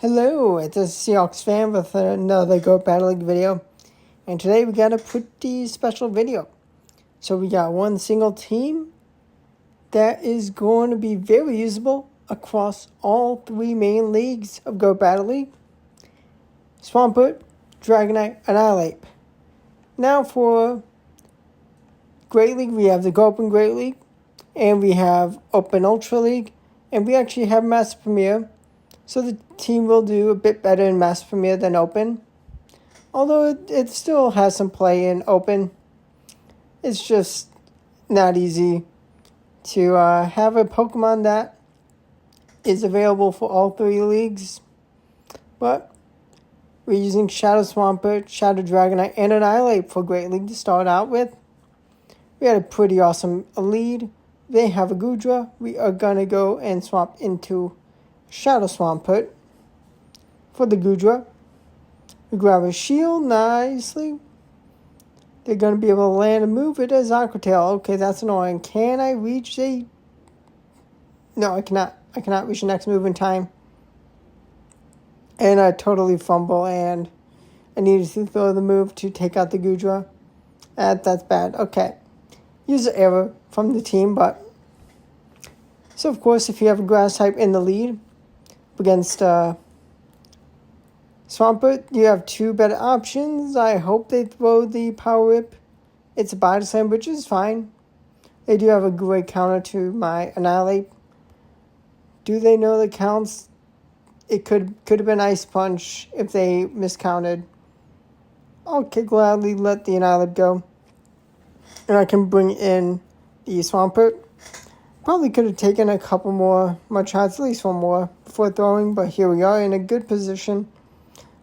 Hello, it's a Seahawks fan with another Go Battle League video. And today we got a pretty special video. So we got one single team that is going to be very usable across all three main leagues of Go Battle League. Swampert, Dragonite, Annihilape. Now for Great League, we have the Go Open Great League. And we have Open Ultra League. And we actually have Master Premier. So the team will do a bit better in Master Premier than Open. Although it still has some play in Open. It's just not easy to have a Pokemon that is available for all three leagues. But we're using Shadow Swampert, Shadow Dragonite, and Annihilape for Great League to start out with. We had a pretty awesome lead. They have a Goodra. We are going to go and swap into Shadow Swampert for the Goodra. We grab a shield nicely. They're going to be able to land and move it as Aqua Tail. Okay, that's annoying. Can I reach a... No, I cannot. I cannot reach the next move in time. And I totally fumble, and I needed to throw the move to take out the Goodra. That's bad. Okay. User error from the team, but... So, of course, if you have a Grass type in the lead against Swampert, you have two better options. I hope they throw the Power Whip. It's a Body Slam, which is fine. They do have a great counter to my Annihilape. Do they know the counts? It could have been Ice Punch if they miscounted. I'll gladly let the Annihilape go. And I can bring in the Swampert. Probably could have taken a couple more mud shots, at least one more, before throwing. But here we are in a good position.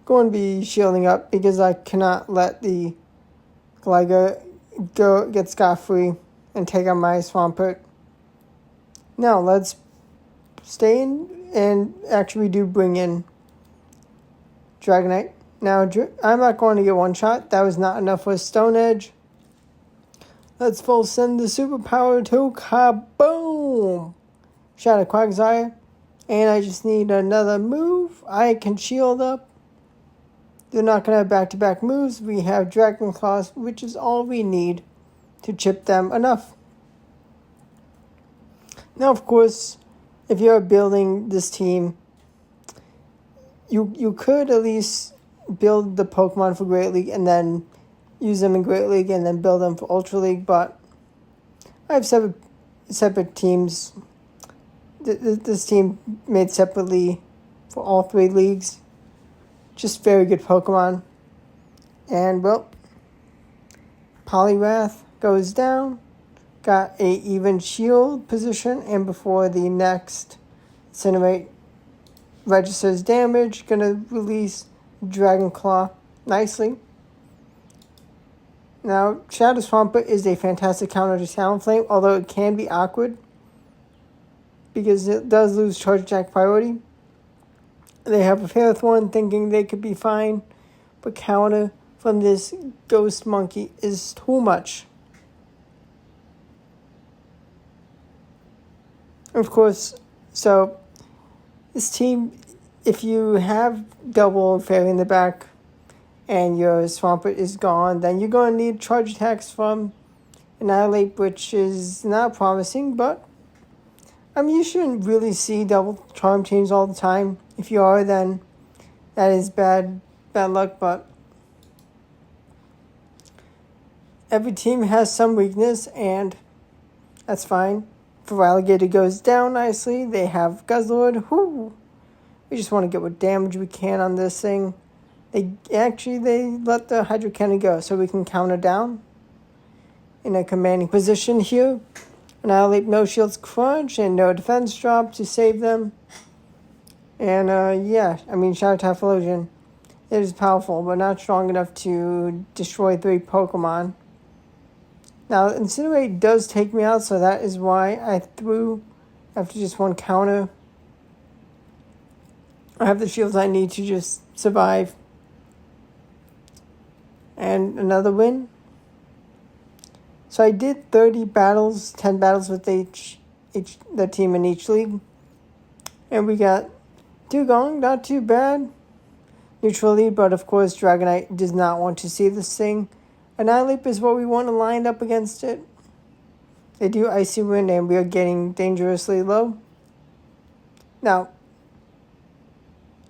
Going to be shielding up because I cannot let the Gligar get scot-free and take out my Swampert. Now let's stay in, and actually we do bring in Dragonite. Now I'm not going to get one shot. That was not enough for Stone Edge. Let's full send the superpower to kaboom! Shadow Quagsire. And I just need another move. I can shield up. They're not going to have back-to-back moves. We have Dragon Claws, which is all we need to chip them enough. Now, of course, if you're building this team, you could at least build the Pokemon for Great League and then use them in Great League and then build them for Ultra League, but I have separate teams. This team made separately for all three leagues. Just very good Pokemon. And, well, Poliwrath goes down. Got a even shield position, and before the next Incinerate registers damage, gonna release Dragon Claw nicely. Now, Shadow Swampert is a fantastic counter to Talonflame, although it can be awkward because it does lose Charge Attack priority. They have a Ferrothorn thinking they could be fine, but counter from this Ghost Monkey is too much. Of course, so this team, if you have double Fairy in the back, and your Swampert is gone, then you're going to need charge attacks from Annihilape, which is not promising, but I mean, you shouldn't really see double charm change all the time. If you are, then that is bad luck, but every team has some weakness, and that's fine. Feraligatr goes down nicely. They have Guzzlord. Whoo! We just want to get what damage we can on this thing. They let the Hydro Cannon go, so we can counter down in a commanding position here. Annihilate no shields crunch and no defense drop to save them. And Shadow Typhlosion, it is powerful, but not strong enough to destroy 3 Pokemon. Now, Incinerate does take me out, so that is why I threw after just one counter. I have the shields I need to just survive. And another win. So I did 30 battles, 10 battles with each the team in each league. And we got Dugong, not too bad. Neutral lead, but of course Dragonite does not want to see this thing. Annihilape is what we want to line up against it. They do Icy Wind, and we are getting dangerously low. Now,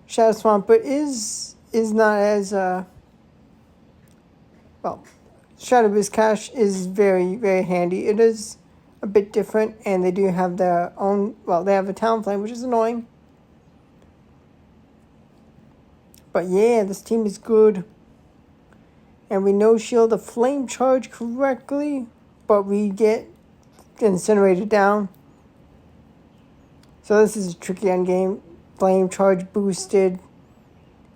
Shadow Swampert is not as well. Shadow Cash is very, very handy. It is a bit different, and they do have their own. Well, they have a Talonflame, which is annoying. But yeah, this team is good. And we no-shield a Flame Charge correctly, but we get incinerated down. So this is a tricky endgame. Flame Charge boosted.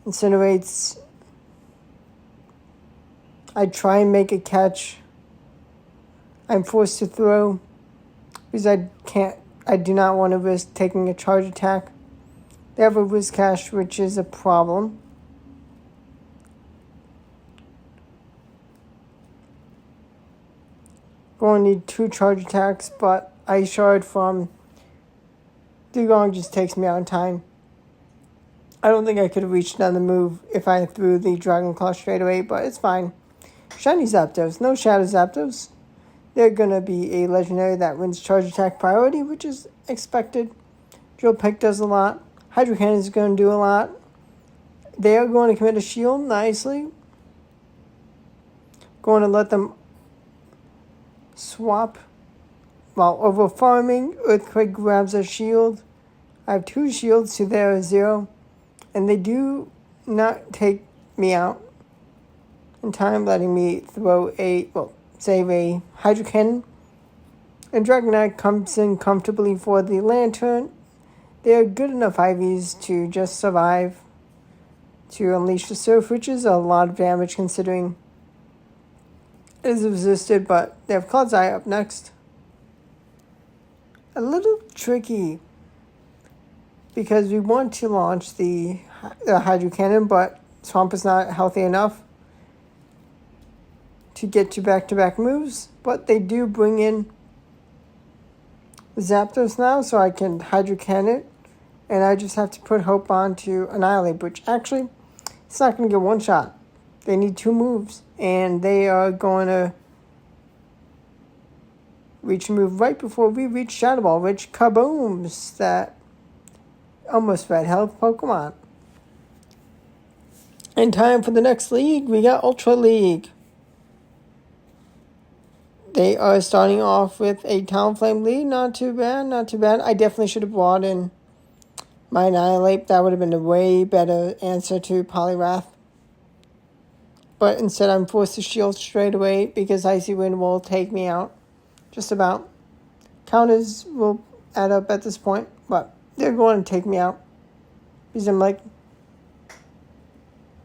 Incinerates. I try and make a catch. I'm forced to throw because I do not want to risk taking a charge attack. They have a Whiscash, which is a problem. Going to need 2 charge attacks, but Ice Shard from Dugong just takes me out in time. I don't think I could have reached another move if I threw the Dragon Claw straight away, but it's fine. Shiny Zapdos, no Shadow Zapdos. They're going to be a legendary that wins charge attack priority, which is expected. Drill Peck does a lot. Hydro Cannon is going to do a lot. They are going to commit a shield nicely. Going to let them swap. While over farming, Earthquake grabs a shield. I have 2 shields to their 0. And they do not take me out in time, letting me throw save a Hydro Cannon. And Dragonite comes in comfortably for the Lantern. They are good enough IVs to just survive. To unleash the Surf, which is a lot of damage considering it is resisted, but they have Cloud's Eye up next. A little tricky because we want to launch the Hydro Cannon, but Swamp is not healthy enough to get to back-to-back moves. But they do bring in Zapdos now, so I can Hydro Cannon, and I just have to put hope on to Annihilape, which actually, it's not going to get one shot. They need 2 moves, and they are going to reach a move right before we reach Shadow Ball, which kabooms that almost red health Pokemon. In time for the next league, we got Ultra League. They are starting off with a Talonflame lead. Not too bad, not too bad. I definitely should have brought in my Annihilape. That would have been a way better answer to Poliwrath. But instead, I'm forced to shield straight away because Icy Wind will take me out. Just about. Counters will add up at this point, but they're going to take me out. Because I'm like,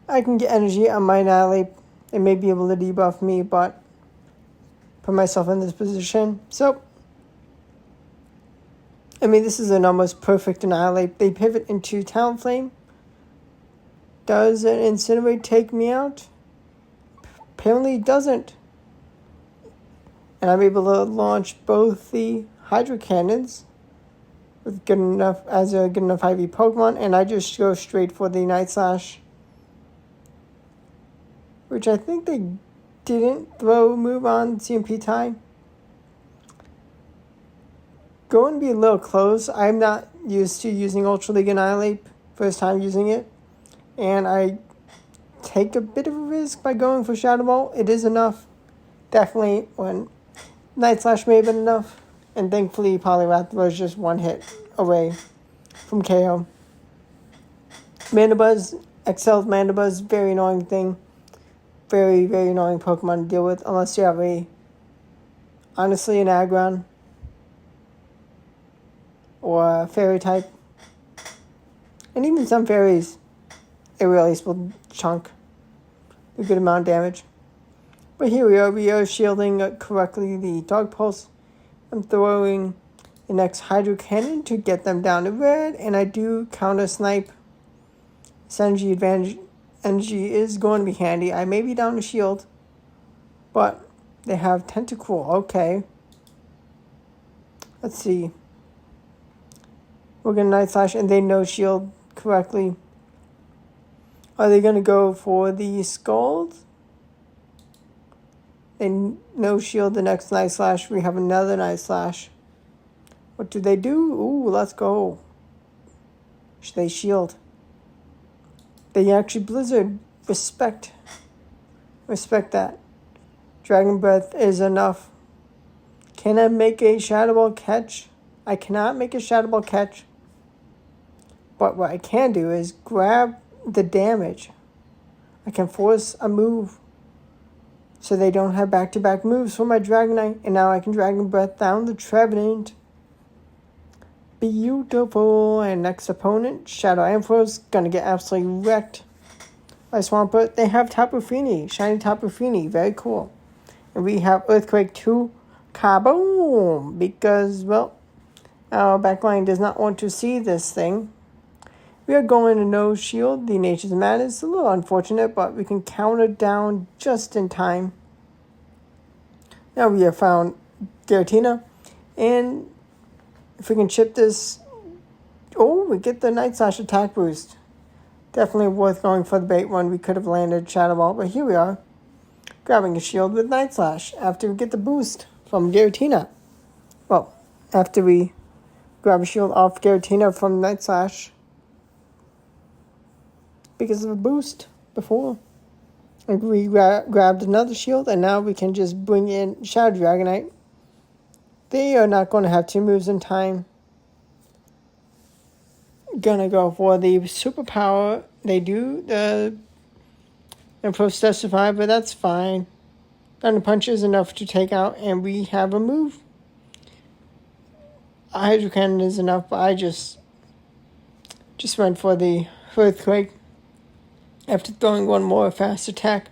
I can get energy on my Annihilape. They may be able to debuff me, but put myself in this position. So, I mean, this is an almost perfect Annihilape. They pivot into Talonflame. Does an Incinerate take me out? Apparently it doesn't. And I'm able to launch both the Hydro Cannons with a good enough IV Pokemon, and I just go straight for the Night Slash, which I think they didn't throw a move on CMP time. Going to be a little close. I'm not used to using Ultra League Annihilape, first time using it, and I take a bit of a risk by going for Shadow Ball. It is enough. Definitely when Night Slash may have been enough. And thankfully Poliwrath was just one hit away from KO. Mandibuzz, Excel's Mandibuzz, very annoying thing. Very, very annoying Pokemon to deal with unless you have honestly an Aggron or a Fairy type. And even some Fairies, a release will chunk a good amount of damage. But here we are shielding correctly the Dog Pulse. I'm throwing the next Hydro Cannon to get them down to red, and I do counter snipe. This energy is going to be handy. I may be down to shield, but they have Tentacool. Okay. Let's see. We're going to Night Slash, and they no shield correctly. Are they going to go for the Scald? They no shield the next Night Slash. We have another Night Slash. What do they do? Ooh, let's go. Should they shield? They actually Blizzard. Respect. Respect that. Dragon Breath is enough. Can I make a Shadow Ball catch? I cannot make a Shadow Ball catch. But what I can do is grab the damage. I can force a move. So they don't have back-to-back moves for my Dragonite. And now I can Dragon Breath down the Trevenant. Beautiful. And next opponent, Shadow Ampharos, gonna get absolutely wrecked by Swampert. They have Tapu Fini, Shiny Tapu Fini, very cool. And we have Earthquake 2, kaboom! Because, well, our backline does not want to see this thing. We are going to no shield. The Nature's Madness is a little unfortunate, but we can counter down just in time. Now we have found Giratina. And if we can chip this... Oh, we get the Night Slash attack boost. Definitely worth going for the bait one. We could have landed Shadow Ball, but here we are. Grabbing a shield with Night Slash after we get the boost from Giratina. Well, after we grab a shield off Giratina from Night Slash. Because of a boost before. And we grabbed another shield, and now we can just bring in Shadow Dragonite. They are not going to have two moves in time. Gonna go for the superpower. They do the Improved Testify, but that's fine. Thunder Punch is enough to take out, and we have a move. Hydro Cannon is enough, but I just went for the Earthquake after throwing one more fast attack.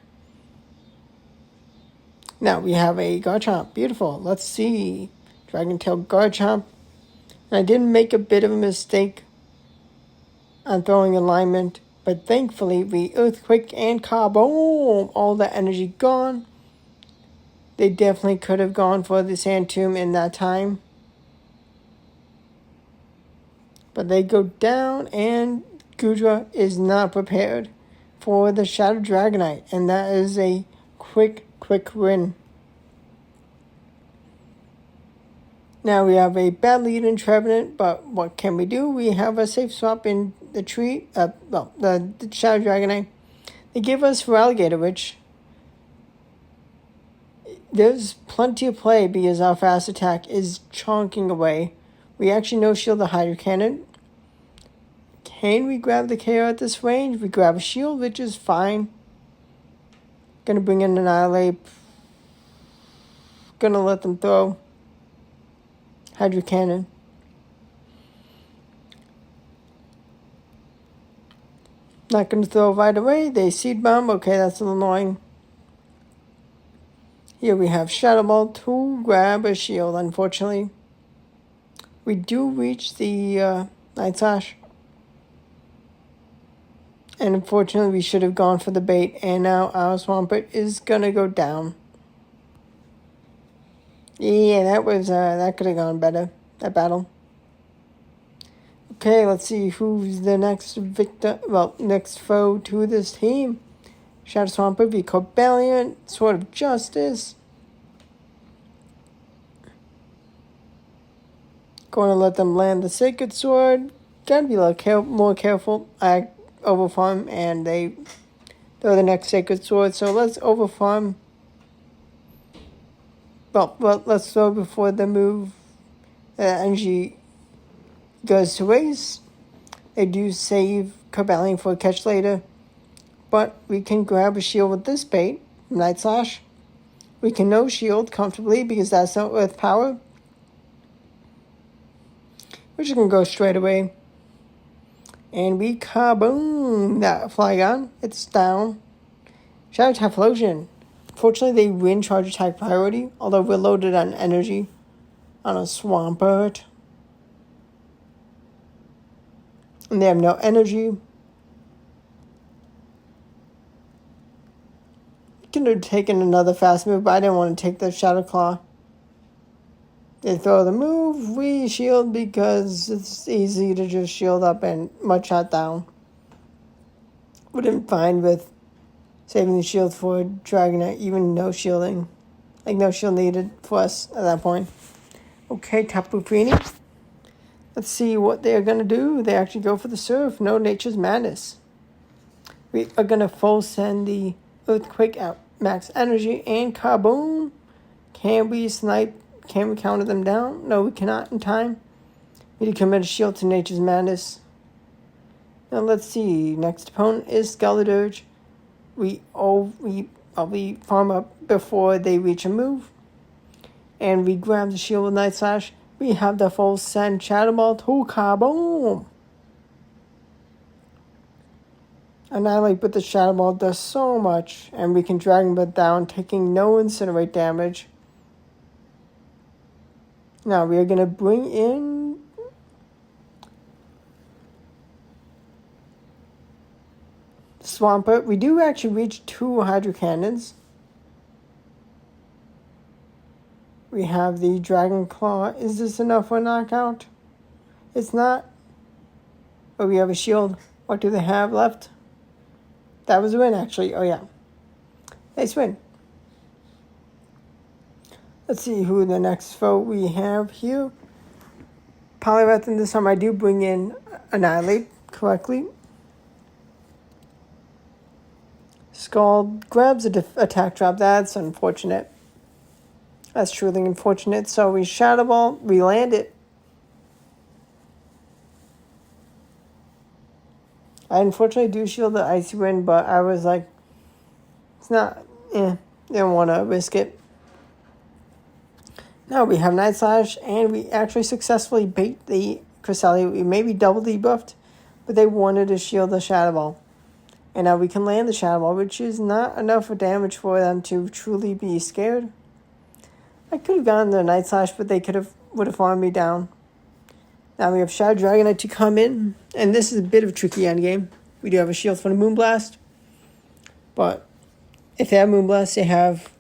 Now we have a Garchomp. Beautiful. Let's see. Dragon Tail Garchomp. I didn't make a bit of a mistake on throwing alignment, but thankfully we Earthquake and kaboom! All the energy gone. They definitely could have gone for the Sand Tomb in that time. But they go down, and Gudra is not prepared for the Shadow Dragonite, and that is a quick win. Now we have a bad lead in Trevenant, but what can we do? We have a safe swap in the tree, the Shadow Dragonite. They give us for Alligator, which there's plenty of play because our fast attack is chonking away. We actually no-shield the Hydro Cannon. Can we grab the KO at this range? We grab a shield, which is fine. Gonna bring in an Annihilape. Gonna let them throw. Hydro Cannon. Not gonna throw right away. They Seed Bomb. Okay, that's a little annoying. Here we have Shadow Ball to grab a shield, unfortunately. We do reach the Night Slash. And unfortunately, we should have gone for the bait. And now our Swampert is going to go down. Yeah, that could have gone better, that battle. Okay, let's see who's the next next foe to this team. Shadow Swampert v. Cobalion, Sword of Justice. Going to let them land the Sacred Sword. Gotta be a little more careful. I overfarm, and they throw the next Sacred Sword. So let's overfarm. Well, let's throw before the move. Energy goes to waste. They do save Cobalion for a catch later. But we can grab a shield with this bait, Night Slash. We can no shield comfortably because that's not Earth Power. We're just going to go straight away. And we kaboom that Flygon. It's down. Shadow Typhlosion. Fortunately, they win charge attack priority, although we're loaded on energy on a Swampert. And they have no energy. Could have taken another fast move, but I didn't want to take the Shadow Claw. They throw the move, we shield because it's easy to just shield up and mud shot down. Wouldn't find with saving the shield for Dragonite, even no shielding. Like no shield needed for us at that point. Okay, Tapu Fini. Let's see what they're going to do. They actually go for the surf. No Nature's Madness. We are going to full send the Earthquake out. Max energy and kaboom. Can we snipe? Can we counter them down? No, we cannot in time. We need to commit a shield to Nature's Madness. Now let's see. Next opponent is Skeleturge. We farm up before they reach a move. And we grab the shield with Night Slash. We have the full send Shadow Ball to kaboom. Annihilape with the Shadow Ball does so much. And we can Dragon Ball down, taking no Incinerate damage. Now we are going to bring in Swampert. We do actually reach 2 Hydro Cannons. We have the Dragon Claw. Is this enough for a knockout? It's not. But we have a shield. What do they have left? That was a win, actually. Oh, yeah. Nice win. Let's see who the next foe we have here. Poliwrath, and this time I do bring in Annihilape correctly. Scald grabs a attack drop. That's unfortunate. That's truly unfortunate. So we Shadow Ball. We land it. I unfortunately do shield the Icy Wind, but I was like, it's not, didn't want to risk it. Now we have Night Slash, and we actually successfully bait the Cresselia. We maybe double debuffed, but they wanted to shield the Shadow Ball. And now we can land the Shadow Ball, which is not enough of damage for them to truly be scared. I could have gotten the Night Slash, but they would have farmed me down. Now we have Shadow Dragonite to come in, and this is a bit of a tricky endgame. We do have a shield for the Moonblast, but if they have Moonblast, they have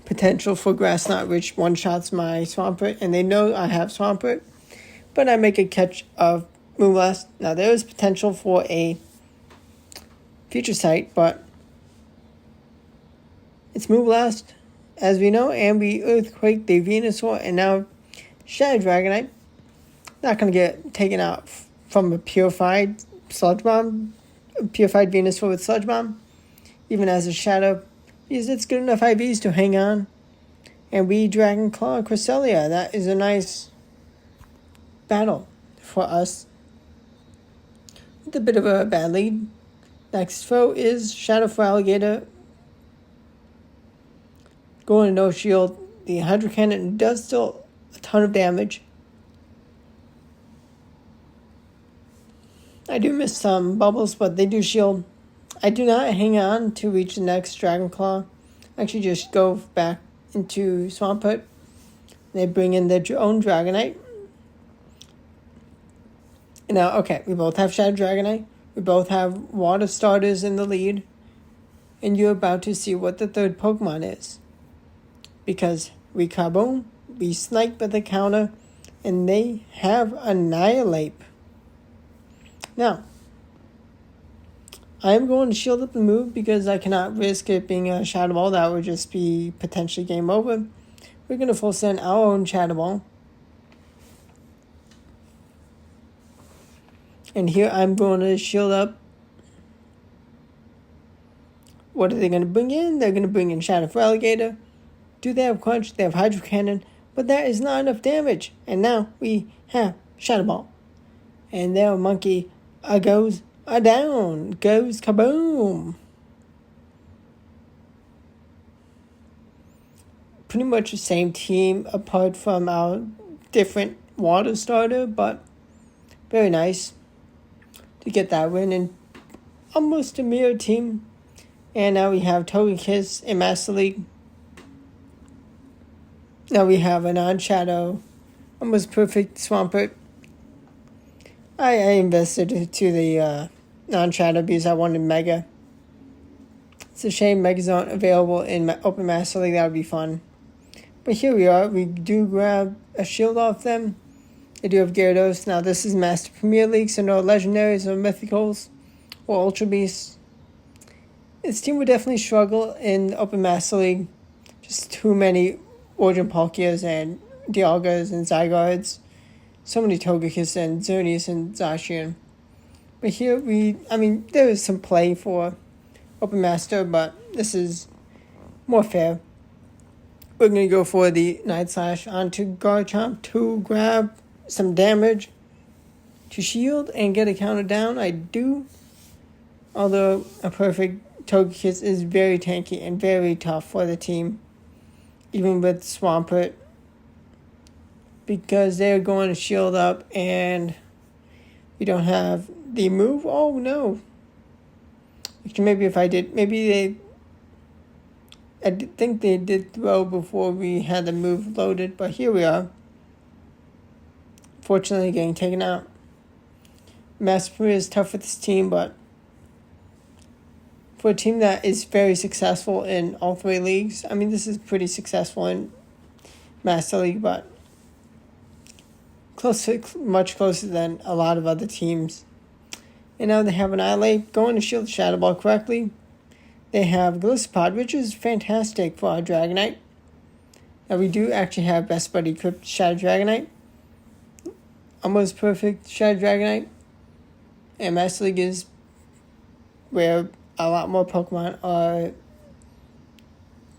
potential for Grass Knot, which one-shots my Swampert, and they know I have Swampert, but I make a catch of Moonblast. Now there is potential for a Future Sight, but it's Moonblast, as we know, and we Earthquake the Venusaur, and now Shadow Dragonite. Not going to get taken out from a purified Sludge Bomb, a purified Venusaur with Sludge Bomb, even as a Shadow, because it's good enough IVs to hang on. And we Dragon Claw Cresselia. That is a nice battle for us. With a bit of a bad lead. Next foe is Shadow for Alligator. Going to no shield. The Hydro Cannon does still a ton of damage. I do miss some bubbles, but they do shield. I do not hang on to reach the next Dragon Claw. I actually just go back into Swampert. They bring in their own Dragonite. Now, okay, we both have Shadow Dragonite. We both have Water Starters in the lead. And you're about to see what the third Pokemon is. Because we kaboom, we snipe at the counter, and they have Annihilape. Now, I am going to shield up the move because I cannot risk it being a Shadow Ball. That would just be potentially game over. We're going to full send our own Shadow Ball. And here I'm going to shield up. What are they going to bring in? They're going to bring in Shadow for Alligator. Do they have Crunch? They have Hydro Cannon. But that is not enough damage. And now we have Shadow Ball. And their monkey goes down. Goes kaboom. Pretty much the same team apart from our different water starter. But very nice to get that win. And almost a mirror team. And now we have Togekiss in Master League. Now we have a non-shadow, almost perfect Swampert. I invested to the non-shadow because I wanted Mega. It's a shame Mega's not available in Open Master League. That would be fun. But here we are. We do grab a shield off them. They do have Gyarados. Now this is Master Premier League, so no legendaries or mythicals or Ultra Beasts. This team would definitely struggle in Open Master League. Just too many Origin Palkias and Dialgas and Zygardes. So many Togekiss and Xerneas and Zacian. But here there is some play for Open Master, but this is more fair. We're going to go for the Night Slash onto Garchomp to grab some damage to shield and get a counter down. I do. Although a perfect Togekiss is very tanky and very tough for the team. Even with Swampert. Because they're going to shield up and we don't have the move. Oh no. Actually, maybe if I did, I think they did throw before we had the move loaded, but here we are. Fortunately, getting taken out. Master Premier is tough with this team, but for a team that is very successful in all three leagues, this is pretty successful in Master League, but much closer than a lot of other teams. And now they have an Annihilape going to shield the Shadow Ball correctly. They have Gliscopod, which is fantastic for our Dragonite. Now we do actually have Best Buddy equipped Shadow Dragonite. Almost perfect Shadow Dragonite. And Master League is where a lot more Pokemon are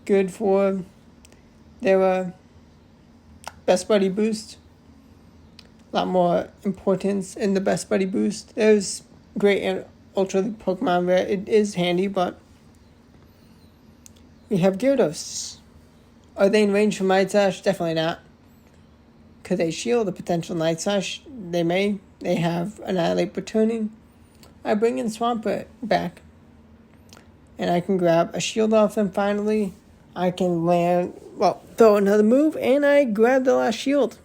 good for their Best Buddy boost. A lot more importance in the Best Buddy boost. There's great and Ultra League Pokemon where it is handy, but we have Gyarados. Are they in range for Night Slash? Definitely not. Could they shield the potential Night Slash? They may. They have an Annihilape returning. I bring in Swampert back. And I can grab a shield off them finally. I can throw another move, and I grab the last shield.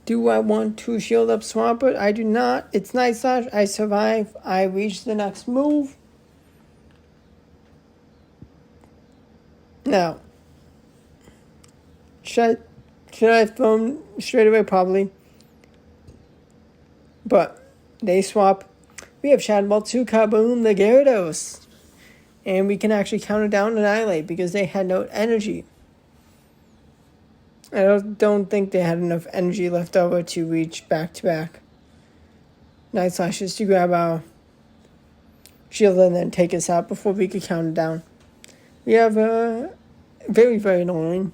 Do I want to shield up Swampert? I do not. It's Night Slash. I survive. I reach the next move. Now, should I have thrown straight away? Probably. But they swap. We have Shadow Ball to Kaboom the Gyarados. And we can actually counter down an Annihilape because they had no energy. I don't think they had enough energy left over to reach back-to-back Night Slashes to grab our shield and then take us out before we could counter down. We have a very, very annoying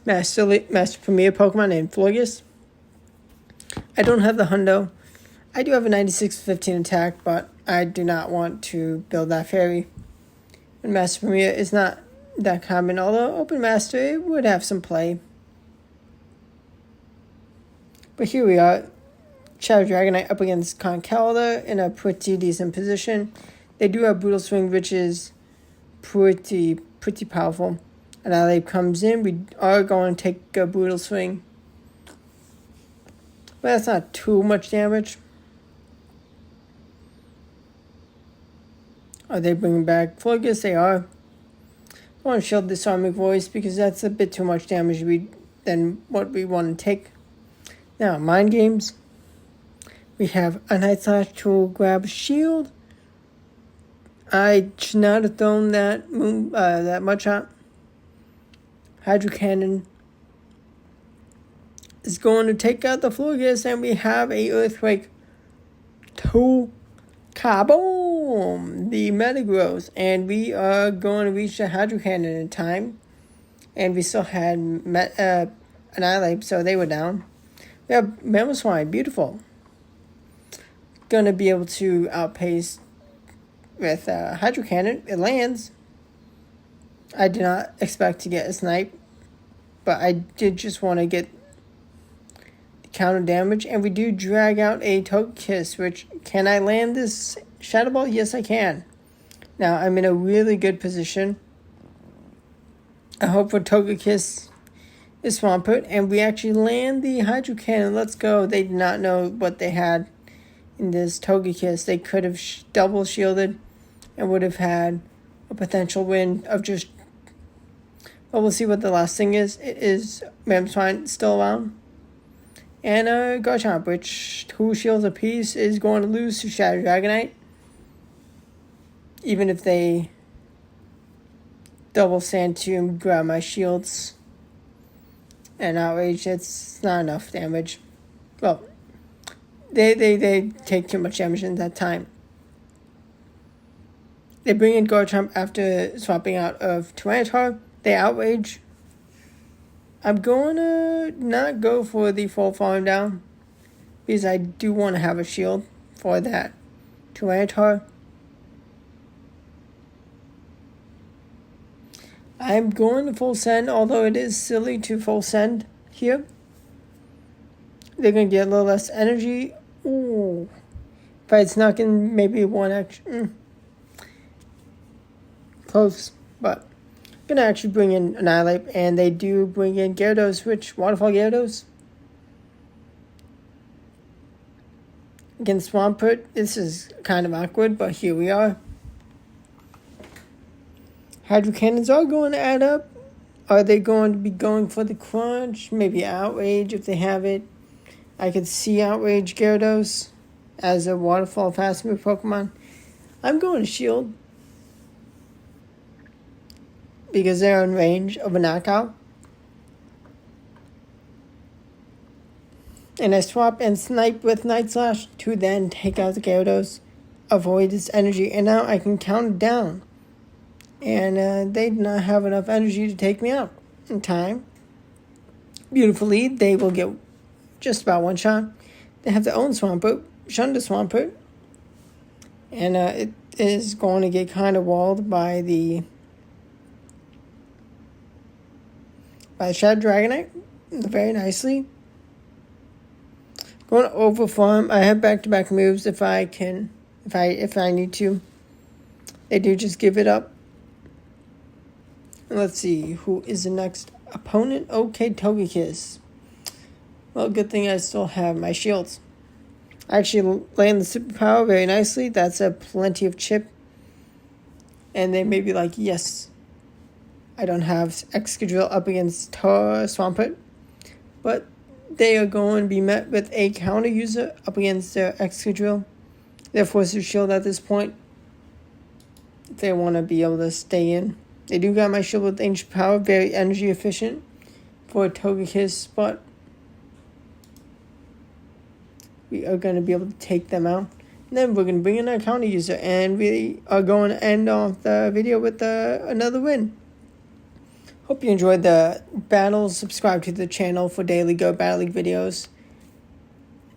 Master Premier Pokemon named Florges. I don't have the Hundo. I do have a 96-15 attack, but I do not want to build that fairy. And Master Premier is not that common, although Open Master it would have some play. But here we are. Shadow Dragonite up against Conkeldurr in a pretty decent position. They do have Brutal Swing, which is pretty powerful. And Annihilape comes in. We are going to take a Brutal Swing. But that's not too much damage. Are they bringing back Florges? They are. I want to shield this Disarming Voice because that's a bit too much damage than what we want to take. Now, Mind Games. We have a Night Slash to grab a shield. I should not have thrown that much out. Hydro Cannon is going to take out the Florges, and we have a Earthquake to Kaboom! The Metagross, and we are going to reach the Hydro Cannon in time. And we still had an Annihilape, so they were down. We have Mamoswine, beautiful. Gonna be able to outpace with Hydro Cannon. It lands. I did not expect to get a snipe, but I did just want to get the counter damage. And we do drag out a Togekiss, which, can I land this Shadow Ball? Yes, I can. Now, I'm in a really good position. I hope for Togekiss is Swampert, and we actually land the Hydro Cannon. Let's go. They did not know what they had in this Togekiss. They could have double shielded and would have had a potential win of just But we'll see what the last thing is. It is Mamswine still around. And Garchomp, which 2 shields apiece, is going to lose to Shadow Dragonite. Even if they double stand to grab my shields and Outrage, it's not enough damage. Well, they take too much damage in that time. They bring in Garchomp after swapping out of Tyranitar. They Outrage. I'm going to not go for the full farm down because I do want to have a shield for that Tyranitar. I'm going to full send, although it is silly to full send here. They're going to get a little less energy. Ooh. If I had snuck in maybe 1 extra. Close, but I'm going to actually bring in Annihilape, and they do bring in Gyarados, which Waterfall Gyarados. Against Swampert, this is kind of awkward, but here we are. Hydro Cannons are going to add up. Are they going to be going for the crunch? Maybe Outrage if they have it. I could see Outrage Gyarados as a Waterfall fast move Pokemon. I'm going to Shield because they're in range of a knockout. And I swap and snipe with Night Slash to then take out the Gyarados, avoid its energy, and now I can count it down. And they do not have enough energy to take me out in time. Beautiful lead. They will get just about 1 shot. They have their own Swampert, Shunda Swampert. And it is going to get kind of walled by the Shadow Dragonite very nicely. Going to overfarm. I have back-to-back moves if I can, if I need to. They do just give it up. Let's see, who is the next opponent? Okay, Togekiss. Well, good thing I still have my shields. I actually land the superpower very nicely. That's a plenty of chip. And they may be like, yes, I don't have Excadrill up against Swampert. But they are going to be met with a counter user up against their Excadrill. They're forced to shield at this point if they want to be able to stay in. They do got my shield with ancient power, very energy efficient for Togekiss, but we are going to be able to take them out. And then we're going to bring in our counter user, and we are going to end off the video with another win. Hope you enjoyed the battles. Subscribe to the channel for daily Go Battle League videos.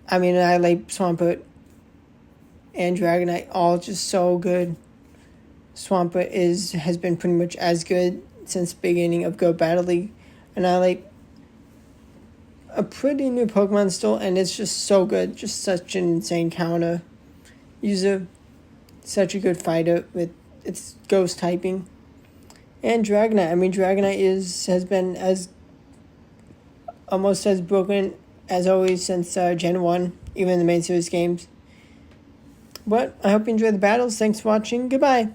Annihilape, Swampert, and Dragonite, all just so good. Swampert has been pretty much as good since the beginning of Go Battle League. Annihilape, a pretty new Pokemon still, and it's just so good. Just such an insane counter user. Such a good fighter with its ghost typing. And Dragonite. Dragonite has been almost as broken as always since Gen 1, even in the main series games. But I hope you enjoyed the battles. Thanks for watching. Goodbye.